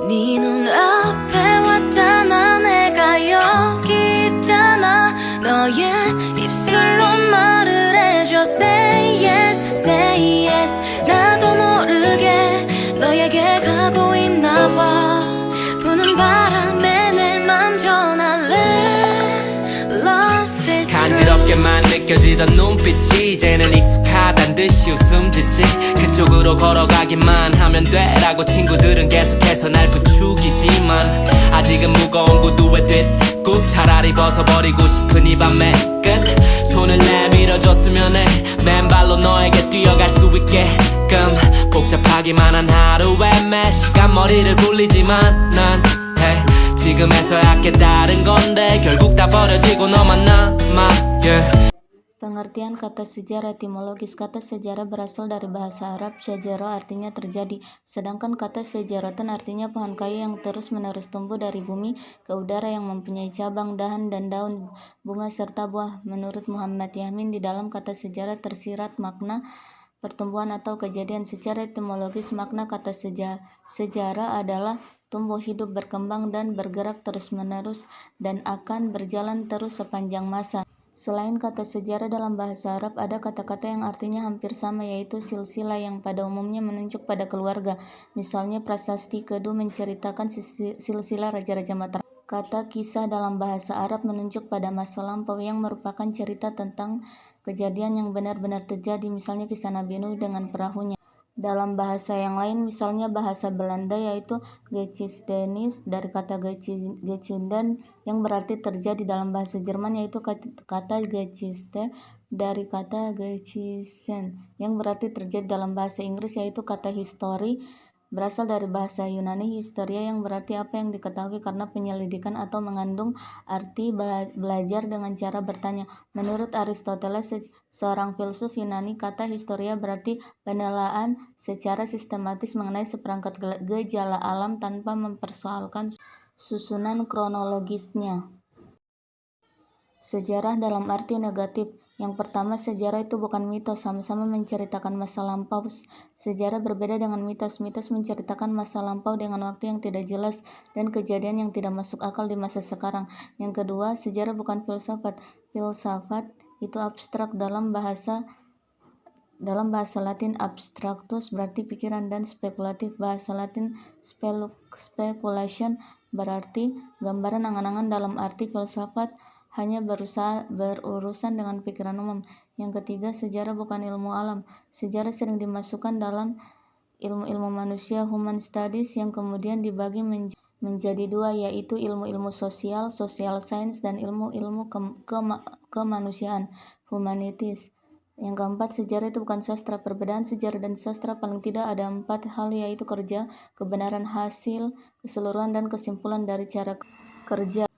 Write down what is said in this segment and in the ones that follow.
네 눈앞에 왔잖아 내가 여기 있잖아 너의 입술로 말을 해줘 Say yes, say yes 나도 모르게 너에게 가고 있나 봐 부는 바람에 내 맘 전할래 Love is true 간지럽게만 느껴지던 눈빛이 이제는 익숙하단 듯이 웃음 짓지 그쪽으로 걸어가기만 하면 돼라고 친구들은 계속해서 날 부추기지만 아직은 무거운 구두에 뒷굽 차라리 벗어버리고 싶은 이 밤의 끝 손을 내밀어줬으면 해 맨발로 너에게 뛰어갈 수 있게끔 복잡하기만 한 하루에 매 시간 머리를 굴리지만 난 hey, 지금에서야 깨달은 건데 결국 다 버려지고 너만 남아 yeah. Pengertian kata sejarah etimologis kata sejarah berasal dari bahasa Arab syajara artinya terjadi, sedangkan kata sejaratan artinya pohon kayu yang terus-menerus tumbuh dari bumi ke udara yang mempunyai cabang, dahan, dan daun, bunga, serta buah. Menurut Muhammad Yamin, di dalam kata sejarah tersirat makna pertumbuhan atau kejadian. Secara etimologis, makna kata sejarah adalah tumbuh, hidup, berkembang, dan bergerak terus-menerus dan akan berjalan terus sepanjang masa. Selain kata sejarah dalam bahasa Arab, ada kata-kata yang artinya hampir sama yaitu silsilah yang pada umumnya menunjuk pada keluarga. Misalnya prasasti Kedu menceritakan silsilah raja-raja Mataram. Kata kisah dalam bahasa Arab menunjuk pada masa lampau yang merupakan cerita tentang kejadian yang benar-benar terjadi, misalnya kisah Nabi Nuh dengan perahunya. Dalam bahasa yang lain, misalnya bahasa Belanda yaitu Geschiedenis dari kata Geschieden yang berarti terjadi. Dalam bahasa Jerman yaitu kata Geschichte dari kata Geschehen yang berarti terjadi. Dalam bahasa Inggris yaitu kata history berasal dari bahasa Yunani historia yang berarti apa yang diketahui karena penyelidikan atau mengandung arti belajar dengan cara bertanya. Menurut Aristoteles, seorang filsuf Yunani, kata historia berarti penilaian secara sistematis mengenai seperangkat gejala alam tanpa mempersoalkan susunan kronologisnya. Sejarah dalam arti negatif. Yang pertama, sejarah itu bukan mitos, sama-sama menceritakan masa lampau. Sejarah berbeda dengan mitos. Mitos menceritakan masa lampau dengan waktu yang tidak jelas dan kejadian yang tidak masuk akal di masa sekarang. Yang kedua, sejarah bukan filsafat. Filsafat itu abstrak. Dalam bahasa Latin, abstractus berarti pikiran, dan spekulatif bahasa Latin speculation berarti gambaran, angan-angan. Dalam arti filsafat hanya berurusan dengan pikiran umum. Yang ketiga, sejarah bukan ilmu alam. Sejarah sering dimasukkan dalam ilmu manusia, human studies, yang kemudian dibagi menjadi dua, yaitu ilmu-ilmu sosial, social science, dan ilmu-ilmu kemanusiaan, humanities. Yang keempat, sejarah itu bukan sastra. Perbedaan sejarah dan sastra paling tidak ada 4 hal, yaitu kerja, kebenaran, hasil, keseluruhan, dan kesimpulan dari cara kerja.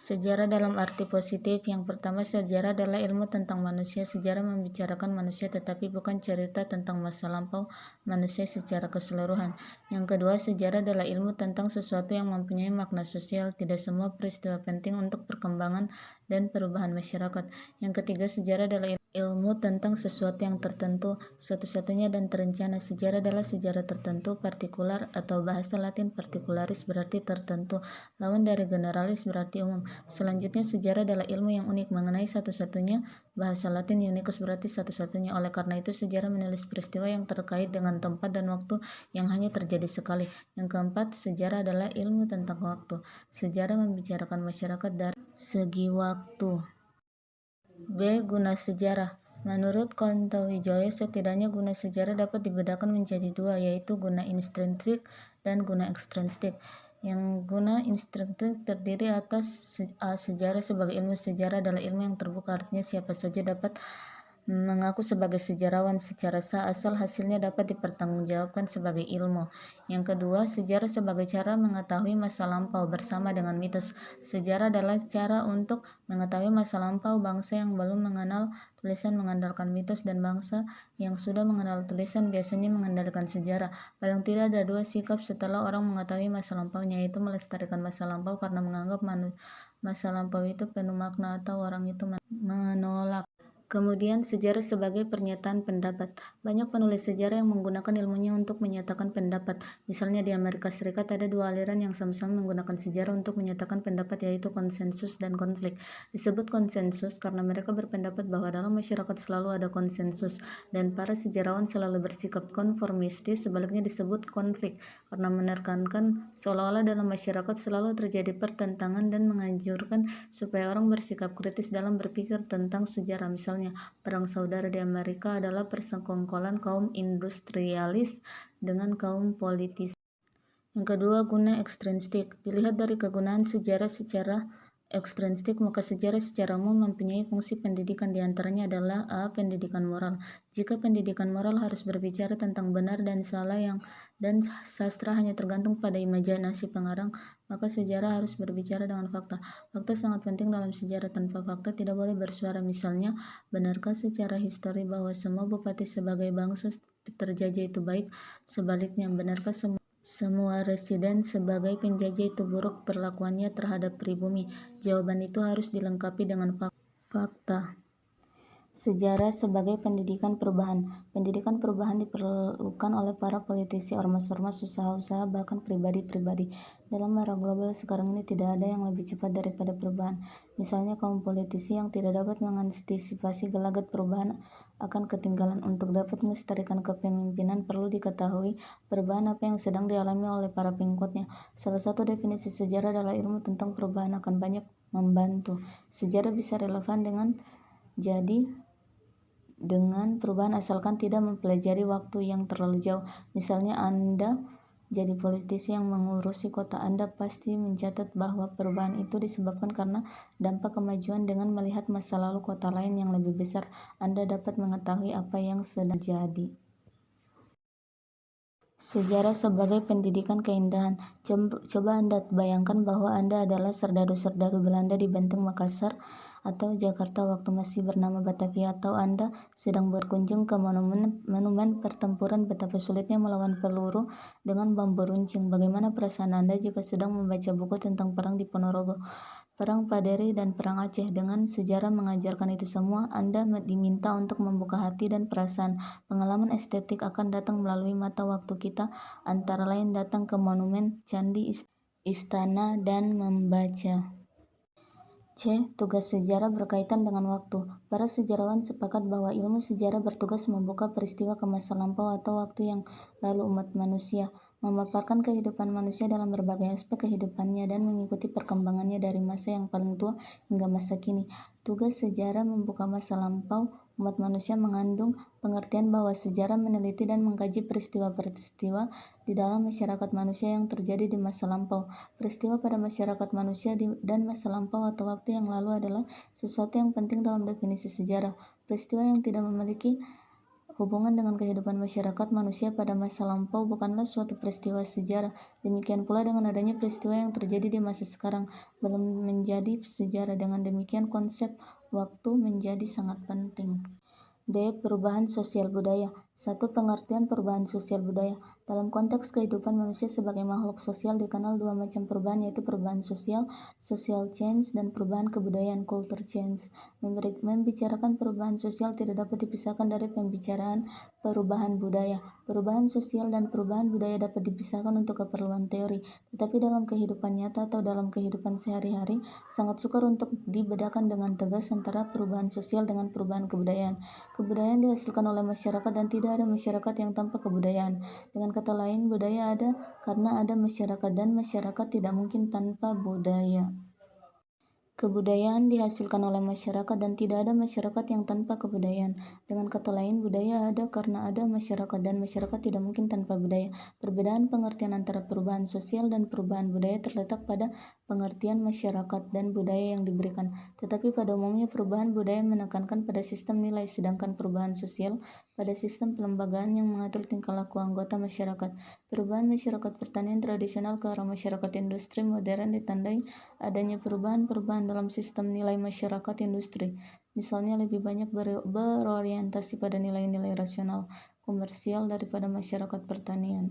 Sejarah dalam arti positif. Yang pertama, sejarah adalah ilmu tentang manusia. Sejarah membicarakan manusia tetapi bukan cerita tentang masa lampau manusia secara keseluruhan. Yang kedua, sejarah adalah ilmu tentang sesuatu yang mempunyai makna sosial. Tidak semua peristiwa penting untuk perkembangan dan perubahan masyarakat. Yang ketiga, sejarah adalah ilmu tentang sesuatu yang tertentu, satu-satunya dan terencana. Sejarah adalah sejarah tertentu, partikular, atau bahasa Latin particularis berarti tertentu. Lawan dari generalis berarti umum. Selanjutnya, sejarah adalah ilmu yang unik mengenai satu-satunya. Bahasa Latin unicus berarti satu-satunya. Oleh karena itu, sejarah menulis peristiwa yang terkait dengan tempat dan waktu yang hanya terjadi sekali. Yang keempat, sejarah adalah ilmu tentang waktu. Sejarah membicarakan masyarakat dari segi waktu. B. Guna sejarah. Menurut Kontowijoyo, setidaknya guna sejarah dapat dibedakan menjadi dua, yaitu guna intrinsik dan guna ekstrinsik. Yang guna intrinsik terdiri atas sejarah sebagai ilmu. Sejarah adalah ilmu yang terbuka, artinya siapa saja dapat mengaku sebagai sejarawan secara sah asal hasilnya dapat dipertanggungjawabkan sebagai ilmu. Yang kedua, sejarah sebagai cara mengetahui masa lampau bersama dengan mitos. Sejarah adalah cara untuk mengetahui masa lampau bangsa yang belum mengenal tulisan mengandalkan mitos, dan bangsa yang sudah mengenal tulisan biasanya mengendalikan sejarah. Paling tidak ada dua sikap setelah orang mengetahui masa lampaunya, yaitu melestarikan masa lampau karena menganggap masa lampau itu penuh makna, atau orang itu menolak. Kemudian, sejarah sebagai pernyataan pendapat. Banyak penulis sejarah yang menggunakan ilmunya untuk menyatakan pendapat. Misalnya di Amerika Serikat ada dua aliran yang sama-sama menggunakan sejarah untuk menyatakan pendapat, yaitu konsensus dan konflik. Disebut konsensus karena mereka berpendapat bahwa dalam masyarakat selalu ada konsensus, dan para sejarawan selalu bersikap konformistis. Sebaliknya disebut konflik karena menekankan seolah-olah dalam masyarakat selalu terjadi pertentangan dan menganjurkan supaya orang bersikap kritis dalam berpikir tentang sejarah. Misalnya, Perang Saudara di Amerika adalah persekongkolan kaum industrialis dengan kaum politisi. Yang kedua, guna ekstrinsik. Dilihat dari kegunaan sejarah secara ekstrinsik, maka sejarah secara umum mempunyai fungsi pendidikan. Di antaranya adalah A. Pendidikan moral. Jika pendidikan moral harus berbicara tentang benar dan salah dan sastra hanya tergantung pada imajinasi pengarang, maka sejarah harus berbicara dengan fakta. Fakta sangat penting dalam sejarah. Tanpa fakta tidak boleh bersuara. Misalnya, benarkah secara histori bahwa semua bupati sebagai bangsa terjajah itu baik? Sebaliknya, benarkah semua residen sebagai penjajah itu buruk perlakuannya terhadap pribumi? Jawaban itu harus dilengkapi dengan fakta. Sejarah sebagai pendidikan perubahan. Pendidikan perubahan diperlukan oleh para politisi, ormas-ormas, usaha-usaha, bahkan pribadi-pribadi. Dalam era global sekarang ini tidak ada yang lebih cepat daripada perubahan. Misalnya kaum politisi yang tidak dapat mengantisipasi gelagat perubahan akan ketinggalan. Untuk dapat melestarikan kepemimpinan perlu diketahui perubahan apa yang sedang dialami oleh para pengikutnya. Salah satu definisi sejarah adalah ilmu tentang perubahan akan banyak membantu. Sejarah bisa relevan dengan perubahan asalkan tidak mempelajari waktu yang terlalu jauh. Misalnya Anda jadi politisi yang mengurusi kota, Anda pasti mencatat bahwa perubahan itu disebabkan karena dampak kemajuan. Dengan melihat masa lalu kota lain yang lebih besar, Anda dapat mengetahui apa yang sedang terjadi. Sejarah sebagai pendidikan keindahan. Coba Anda bayangkan bahwa Anda adalah serdadu-serdadu Belanda di Benteng Makassar atau Jakarta waktu masih bernama Batavia, atau Anda sedang berkunjung ke monumen pertempuran. Betapa sulitnya melawan peluru dengan bambu runcing. Bagaimana perasaan Anda jika sedang membaca buku tentang perang di Ponorogo, Perang Paderi, dan Perang Aceh? Dengan sejarah mengajarkan itu semua, Anda diminta untuk membuka hati dan perasaan. Pengalaman estetik akan datang melalui mata waktu kita, antara lain datang ke monumen, candi, istana, dan membaca. C. Tugas sejarah berkaitan dengan waktu. Para sejarawan sepakat bahwa ilmu sejarah bertugas membuka peristiwa ke masa lampau atau waktu yang lalu umat manusia, memaparkan kehidupan manusia dalam berbagai aspek kehidupannya, dan mengikuti perkembangannya dari masa yang paling tua hingga masa kini. Tugas sejarah membuka masa lampau umat manusia mengandung pengertian bahwa sejarah meneliti dan mengkaji peristiwa-peristiwa di dalam masyarakat manusia yang terjadi di masa lampau. Peristiwa pada masyarakat manusia dan masa lampau atau waktu yang lalu adalah sesuatu yang penting dalam definisi sejarah. Peristiwa yang tidak memiliki hubungan dengan kehidupan masyarakat manusia pada masa lampau bukanlah suatu peristiwa sejarah. Demikian pula dengan adanya peristiwa yang terjadi di masa sekarang belum menjadi sejarah. Dengan demikian konsep waktu menjadi sangat penting. D. Perubahan sosial budaya. 1. Pengertian perubahan sosial budaya. Dalam konteks kehidupan manusia sebagai makhluk sosial dikenal dua macam perubahan, yaitu perubahan sosial, social change, dan perubahan kebudayaan, culture change. Membicarakan perubahan sosial tidak dapat dipisahkan dari pembicaraan perubahan budaya. Perubahan sosial dan perubahan budaya dapat dipisahkan untuk keperluan teori, tetapi dalam kehidupan nyata atau dalam kehidupan sehari-hari sangat sukar untuk dibedakan dengan tegas antara perubahan sosial dengan perubahan kebudayaan. Kebudayaan dihasilkan oleh masyarakat dan tidak ada masyarakat yang tanpa kebudayaan. Dengan kata lain, budaya ada karena ada masyarakat dan masyarakat tidak mungkin tanpa budaya. Kebudayaan dihasilkan oleh masyarakat dan tidak ada masyarakat yang tanpa kebudayaan. Dengan kata lain, budaya ada karena ada masyarakat dan masyarakat tidak mungkin tanpa budaya. Perbedaan pengertian antara perubahan sosial dan perubahan budaya terletak pada pengertian masyarakat dan budaya yang diberikan. Tetapi pada umumnya perubahan budaya menekankan pada sistem nilai, sedangkan perubahan sosial pada sistem pelembagaan yang mengatur tingkah laku anggota masyarakat. Perubahan masyarakat pertanian tradisional ke arah masyarakat industri modern ditandai adanya perubahan-perubahan dalam sistem nilai masyarakat industri. Misalnya lebih banyak berorientasi pada nilai-nilai rasional, komersial daripada masyarakat pertanian.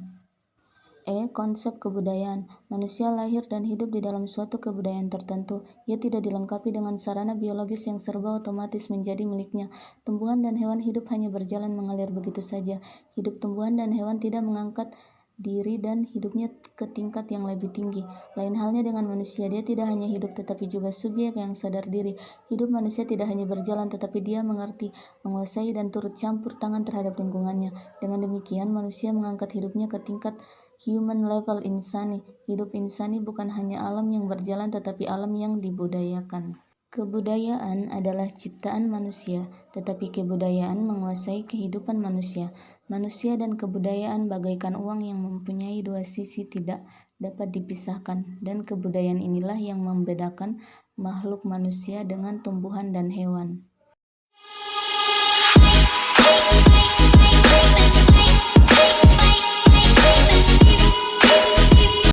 Konsep kebudayaan. Manusia lahir dan hidup di dalam suatu kebudayaan tertentu. Ia tidak dilengkapi dengan sarana biologis yang serba otomatis menjadi miliknya. Tumbuhan dan hewan hidup hanya berjalan mengalir begitu saja. Hidup tumbuhan dan hewan tidak mengangkat diri dan hidupnya ke tingkat yang lebih tinggi. Lain halnya dengan manusia, dia tidak hanya hidup tetapi juga subjek yang sadar diri. Hidup manusia tidak hanya berjalan tetapi dia mengerti, menguasai dan turut campur tangan terhadap lingkungannya. Dengan demikian, manusia mengangkat hidupnya ke tingkat human level insani. Hidup insani bukan hanya alam yang berjalan tetapi alam yang dibudayakan. Kebudayaan adalah ciptaan manusia, tetapi kebudayaan menguasai kehidupan manusia. Manusia dan kebudayaan bagaikan uang yang mempunyai dua sisi tidak dapat dipisahkan, dan kebudayaan inilah yang membedakan makhluk manusia dengan tumbuhan dan hewan.